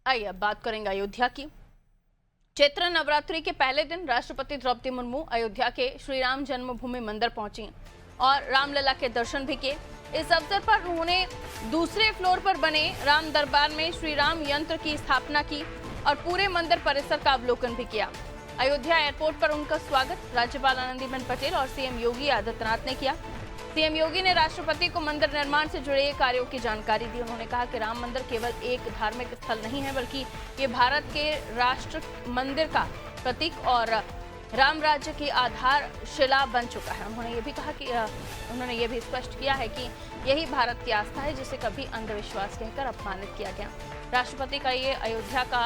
आइए अब बात करेंगे अयोध्या की। चैत्र नवरात्रि के पहले दिन राष्ट्रपति द्रौपदी मुर्मू अयोध्या के श्री राम जन्मभूमि मंदिर पहुंची और रामलला के दर्शन भी किए। इस अवसर पर उन्होंने दूसरे फ्लोर पर बने राम दरबार में श्री राम यंत्र की स्थापना की और पूरे मंदिर परिसर का अवलोकन भी किया। अयोध्या एयरपोर्ट पर उनका स्वागत राज्यपाल आनंदीबेन पटेल और सीएम योगी आदित्यनाथ ने किया। सीएम योगी ने राष्ट्रपति को मंदिर निर्माण से जुड़े कार्यों की जानकारी दी। उन्होंने कहा कि राम मंदिर केवल एक धार्मिक स्थल नहीं है, बल्कि ये भारत के राष्ट्र मंदिर का प्रतीक और राम राज्य की आधारशिला बन चुका है। उन्होंने ये भी कहा कि उन्होंने ये भी स्पष्ट किया है कि यही भारत की आस्था है, जिसे कभी अंधविश्वास कहकर अपमानित किया गया। राष्ट्रपति का ये अयोध्या का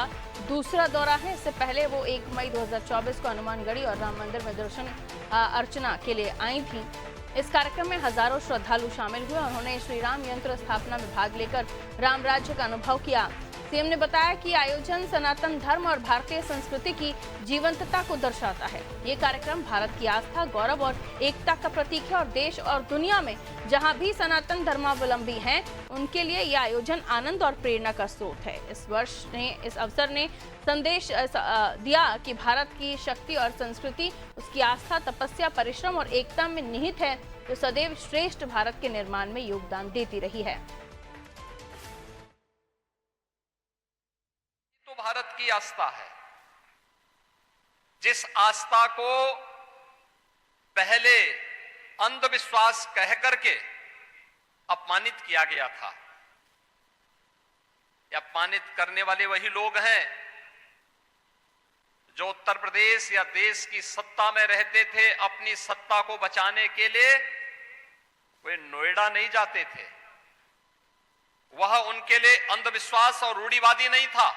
दूसरा दौरा है। इससे पहले वो 1 मई 2024 को हनुमानगढ़ी और राम मंदिर में दर्शन अर्चना के लिए आई थी। इस कार्यक्रम में हजारों श्रद्धालु शामिल हुए और उन्होंने श्री राम यंत्र स्थापना में भाग लेकर राम राज्य का अनुभव किया। सीएम ने बताया कि आयोजन सनातन धर्म और भारतीय संस्कृति की जीवंतता को दर्शाता है। ये कार्यक्रम भारत की आस्था, गौरव और एकता का प्रतीक है और देश और दुनिया में जहां भी सनातन धर्मावलंबी हैं, उनके लिए यह आयोजन आनंद और प्रेरणा का स्रोत है। इस अवसर ने संदेश दिया कि भारत की शक्ति और संस्कृति उसकी आस्था, तपस्या, परिश्रम और एकता में निहित है, जो सदैव श्रेष्ठ भारत के निर्माण में योगदान देती रही है। भारत की आस्था है, जिस आस्था को पहले अंधविश्वास कह करके अपमानित किया गया था। या अपमानित करने वाले वही लोग हैं जो उत्तर प्रदेश या देश की सत्ता में रहते थे। अपनी सत्ता को बचाने के लिए वे नोएडा नहीं जाते थे। वह उनके लिए अंधविश्वास और रूढ़िवादी नहीं था,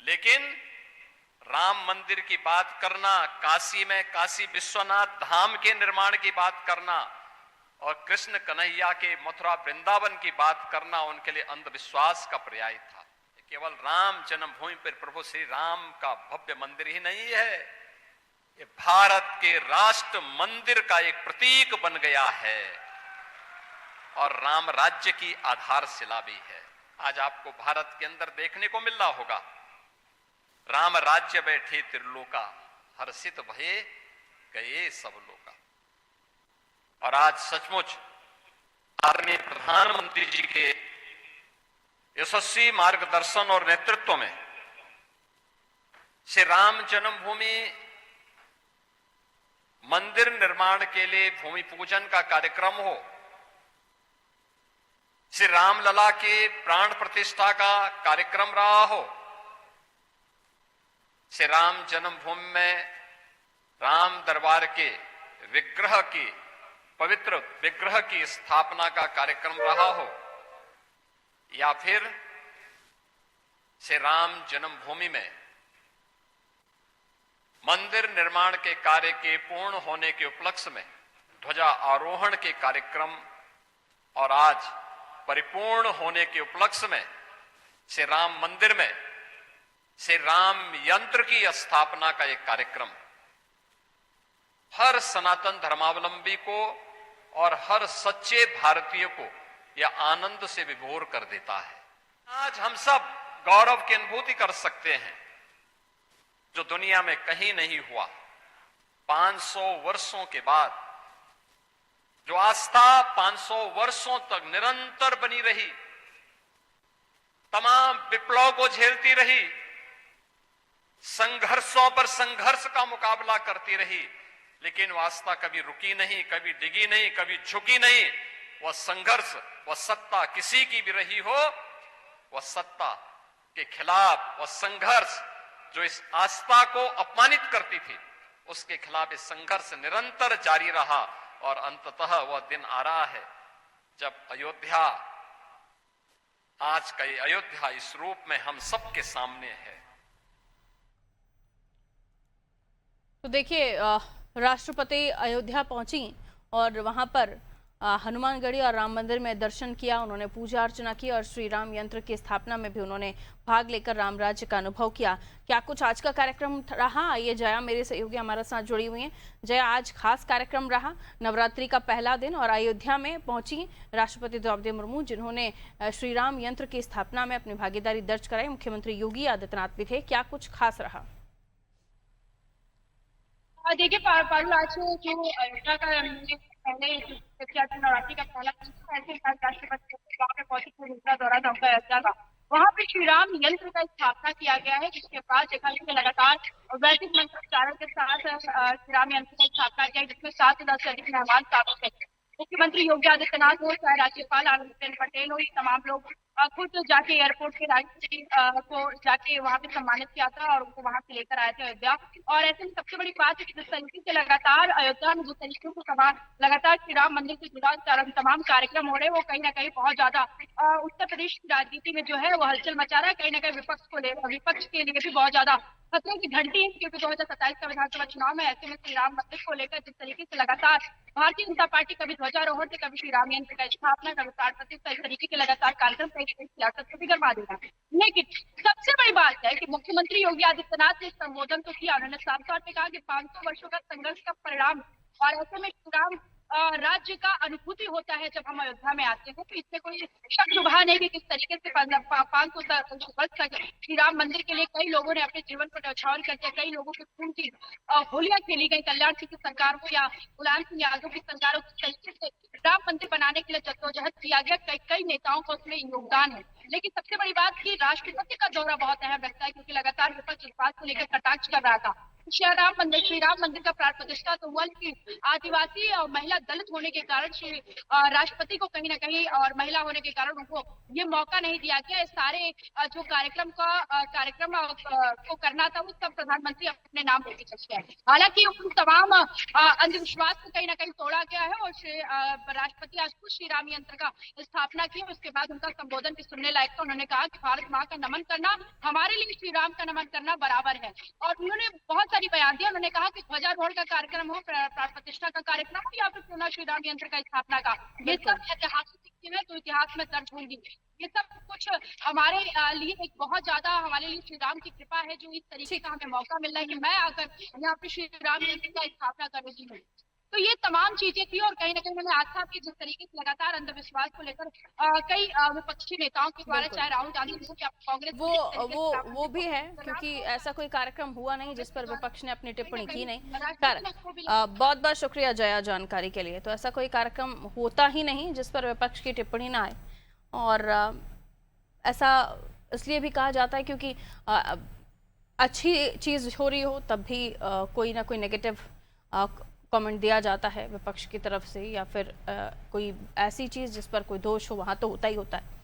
लेकिन राम मंदिर की बात करना, काशी में काशी विश्वनाथ धाम के निर्माण की बात करना और कृष्ण कन्हैया के मथुरा वृंदावन की बात करना उनके लिए अंधविश्वास का पर्याय था। केवल राम जन्मभूमि पर प्रभु श्री राम का भव्य मंदिर ही नहीं है, ये भारत के राष्ट्र मंदिर का एक प्रतीक बन गया है और राम राज्य की आधारशिला भी है। आज आपको भारत के अंदर देखने को मिल रहा होगा, राम राज्य बैठे त्रिलोका, हर्षित भये गए सब लोका। और आज सचमुच आदरणीय प्रधानमंत्री जी के यशस्वी मार्गदर्शन और नेतृत्व में श्री राम जन्मभूमि मंदिर निर्माण के लिए भूमि पूजन का कार्यक्रम हो, श्री रामलला के प्राण प्रतिष्ठा का कार्यक्रम रहा हो, श्री राम जन्मभूमि में राम दरबार के विग्रह की, पवित्र विग्रह की स्थापना का कार्यक्रम रहा हो, या फिर श्री राम जन्मभूमि में मंदिर निर्माण के कार्य के पूर्ण होने के उपलक्ष्य में ध्वजा आरोहण के कार्यक्रम और आज परिपूर्ण होने के उपलक्ष्य में श्री राम मंदिर में श्री राम यंत्र की स्थापना का एक कार्यक्रम हर सनातन धर्मावलंबी को और हर सच्चे भारतीय को यह आनंद से विभोर कर देता है। आज हम सब गौरव की अनुभूति कर सकते हैं जो दुनिया में कहीं नहीं हुआ। 500 वर्षों के बाद जो आस्था 500 वर्षों तक निरंतर बनी रही, तमाम विप्लव को झेलती रही, संघर्षों पर संघर्ष का मुकाबला करती रही, लेकिन वह आस्था कभी रुकी नहीं, कभी डिगी नहीं, कभी झुकी नहीं। वह संघर्ष, वह सत्ता किसी की भी रही हो, वह सत्ता के खिलाफ वह संघर्ष जो इस आस्था को अपमानित करती थी, उसके खिलाफ ये संघर्ष निरंतर जारी रहा और अंततः वह दिन आ रहा है जब अयोध्या, आज का ये अयोध्या इस रूप में हम सबके सामने है। तो देखिए, राष्ट्रपति अयोध्या पहुंची और वहां पर हनुमानगढ़ी और राम मंदिर में दर्शन किया, उन्होंने पूजा अर्चना की और श्री राम यंत्र की स्थापना में भी उन्होंने भाग लेकर राम राज्य का अनुभव किया। क्या कुछ आज का कार्यक्रम रहा, आइए जया मेरे सहयोगी हमारे साथ जुड़ी हुई हैं। जया, आज खास कार्यक्रम रहा, नवरात्रि का पहला दिन और अयोध्या में पहुंची राष्ट्रपति द्रौपदी मुर्मू, जिन्होंने श्री राम यंत्र की स्थापना में अपनी भागीदारी दर्ज कराई। मुख्यमंत्री योगी आदित्यनाथ भी थे, क्या कुछ खास रहा? देखिए पारुल, आज जो अयोध्या का पहले नवरात्रि का पहला दिन था, ऐसे आज राष्ट्रपति गाँव में पहुंचे थे, दूसरा दौरा था उनका अयोध्या का। वहाँ पे श्री राम यंत्र का स्थापना किया गया है, जिसके बाद देखा गया लगातार वैदिक मंत्रोच्चारण के साथ श्री राम यंत्र का स्थापना किया, जिसमें 7 से 10 से अधिक मेहमान शामिल थे। मुख्यमंत्री योगी आदित्यनाथ हो, चाहे राज्यपाल आनंदीबेन पटेल हो, ये तमाम लोग खुद जाके एयरपोर्ट के राष्ट्रपति को जाके वहां पे सम्मानित किया था और उनको वहां से लेकर आए थे अयोध्या। और ऐसे में सबसे बड़ी बात है कि जिस तरीके से लगातार अयोध्या में जिस तरीके से लगातार श्री राम मंदिर से जुड़ा तमाम कार्यक्रम हो रहे हैं, वो कहीं ना कहीं बहुत ज्यादा उत्तर प्रदेश की राजनीति में जो है वो हलचल मचा रहा है। कहीं ना कहीं विपक्ष के लिए भी बहुत ज्यादा खतरे की घंटी है, क्योंकि 2027 का विधानसभा चुनाव में ऐसे में श्री राम मंदिर को लेकर जिस तरीके से लगातार भारतीय जनता पार्टी कभी ध्वजारोहण से, कभी श्री राम यंत्र का स्थापना, कभी प्राण प्रतिष्ठा, इस तरीके के लगातार कार्यक्रम सियासत को भी गरमा देगा। लेकिन सबसे बड़ी बात है कि मुख्यमंत्री योगी आदित्यनाथ ने संबोधन तो किया, उन्होंने साफ तौर पे कहा कि 500 वर्षों का संघर्ष का परिणाम, और ऐसे में श्री राम राज्य का अनुभूति होता है जब हम अयोध्या में आते हैं। तो इससे कोई शक शुबहा नहीं कि किस तरीके से 500 वर्ष तक श्री राम मंदिर के लिए कई लोगों ने अपने जीवन को न्यौछावर कर दिया, कई लोगों के खून की होलियां खेली गई। कल्याण सिंह की सरकार हो या मुलायम सिंह यादव की सरकार हो, किस तरीके से राम मंदिर बनाने के लिए जद्दोजहद किया गया, कई नेताओं का उसमें योगदान है। लेकिन सबसे बड़ी बात की राष्ट्रपति का दौरा बहुत अहम लगता है, क्योंकि लगातार विपक्ष इस बात को लेकर कटाक्ष कर रहा था। श्री राम मंदिर का प्राण प्रतिष्ठा तो हुआ, लेकिन आदिवासी और महिला दलित होने के कारण श्री राष्ट्रपति को कहीं ना कहीं और महिला होने के कारण उनको ये मौका नहीं दिया गया। इस सारे जो कार्यक्रम को करना था, वो सब प्रधानमंत्री अपने नाम लेके चल गया। हालांकि उन तमाम अंधविश्वास को कहीं ना कहीं तोड़ा गया है और राष्ट्रपति आज खुद श्री राम यंत्र का स्थापना की। उसके बाद उनका संबोधन भी सुनने लायक था। उन्होंने कहा कि भारत माँ का नमन करना हमारे लिए श्री राम का नमन करना बराबर है, और उन्होंने बहुत सारी बयान दिया। उन्होंने कहा कि ध्वजारोहण का कार्यक्रम हो, प्राण प्रतिष्ठा का कार्यक्रम हो, या फिर क्यों ना श्री राम यंत्र का स्थापना का, ये सब ऐतिहासिक है तो इतिहास में दर्ज होंगी। ये सब कुछ हमारे लिए एक बहुत ज्यादा, हमारे लिए श्री राम की कृपा है, जो इस तरीके का हमें मौका मिल रहा है कि मैं आकर यहाँ पे श्री राम यंत्र का स्थापना कर रही हूँ। तो ये तमाम चीजें थी, और कहीं ना कहीं मैंने आस्था की जिस तरीके से लगातार अंधविश्वास को लेकर कई विपक्षी नेताओं के द्वारा, चाहे राहुल गांधी हो या कांग्रेस, वो भी है, क्योंकि ऐसा कोई कार्यक्रम हुआ नहीं जिस पर विपक्ष ने अपनी टिप्पणी की नहीं। बहुत बहुत शुक्रिया जया जानकारी के लिए। तो ऐसा कोई कार्यक्रम होता ही नहीं जिस पर विपक्ष की टिप्पणी ना आए, और ऐसा इसलिए भी कहा जाता है क्योंकि अच्छी चीज हो रही हो तब भी कोई ना कोई नेगेटिव कमेंट दिया जाता है विपक्ष की तरफ से, या फिर कोई ऐसी चीज जिस पर कोई दोष हो, वहां तो होता ही होता है।